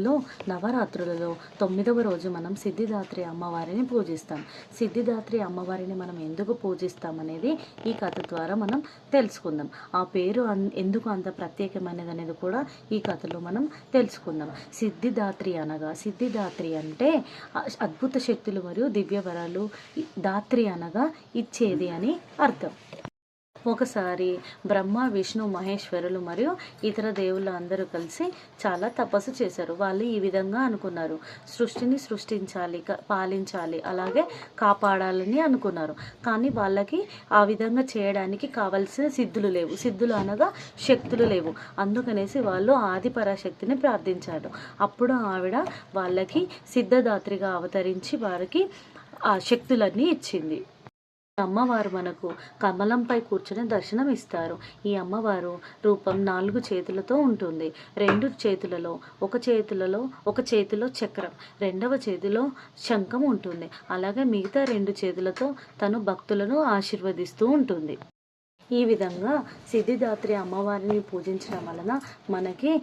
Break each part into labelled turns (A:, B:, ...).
A: లో నవరాత్రులలో 9వ రోజు మనం సిద్ధిదాత్రి అమ్మవారిని పూజిస్తాం. సిద్ధిదాత్రి అమ్మవారిని మనం ఎందుకు పూజిస్తాం అనేది ఈ కథ ద్వారా మనం తెలుసుకుందాం. ఆ పేరు ఎందుకు అంత ప్రత్యేకమైనది అనేది కూడా ఈ కథలో మనం తెలుసుకుందాం. సిద్ధిదాత్రి అంటే అద్భుత శక్తులు మరియు దివ్యవరాలు, దాత్రి అనగా ఇచ్చేది అని అర్థం. ఒకసారి బ్రహ్మ, విష్ణు, మహేశ్వరులు మరియు ఇతర దేవుళ్ళు అందరూ కలిసి చాలా తపస్సు చేశారు. వాళ్ళు ఈ విధంగా అనుకున్నారు: సృష్టిని సృష్టించాలి, పాలించాలి, అలాగే కాపాడాలని అనుకున్నారు. కానీ వాళ్ళకి ఆ విధంగా చేయడానికి కావలసిన సిద్ధులు అనగా శక్తులు లేవు. అందుకనేసి వాళ్ళు ఆది పరాశక్తిని ప్రార్థించారు. అప్పుడు ఆవిడ వాళ్ళకి సిద్ధదాత్రిగా అవతరించి వారికి ఆ శక్తులన్నీ ఇచ్చింది. అమ్మవారు మనకు కమలంపై కూర్చుని దర్శనం ఇస్తారు. ఈ అమ్మవారు రూపం 4 చేతులతో ఉంటుంది. 2 చేతులలో ఒక చేతిలో చక్రం, రెండవ చేతిలో శంఖం ఉంటుంది. అలాగే మిగతా 2 చేతులతో తను భక్తులను ఆశీర్వదిస్తూ ఉంటుంది. ఈ విధంగా సిద్ధిదాత్రి అమ్మవారిని పూజించడం వలన మనకి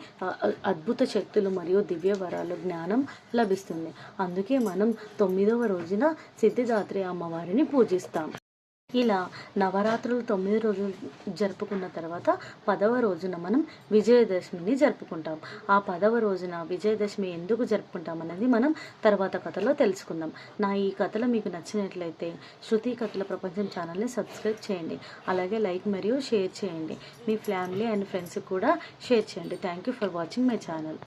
A: అద్భుత శక్తులు మరియు దివ్య వరాలు, జ్ఞానం లభిస్తుంది. అందుకే మనం 9వ రోజున సిద్ధిదాత్రి అమ్మవారిని పూజిస్తాం. ఇలా నవరాత్రులు 9 రోజులు జరుపుకున్న తర్వాత 10వ రోజున మనం విజయదశమిని జరుపుకుంటాం. ఆ 10వ రోజున విజయదశమి ఎందుకు జరుపుకుంటాం అనేది మనం తర్వాత కథలో తెలుసుకుందాం. నా ఈ కథలు మీకు నచ్చినట్లయితే శృతి కథల ప్రపంచం ఛానల్ని సబ్స్క్రైబ్ చేయండి. అలాగే లైక్ మరియు షేర్ చేయండి. మీ ఫ్యామిలీ అండ్ ఫ్రెండ్స్కి కూడా షేర్ చేయండి. Thank you for watching my channel.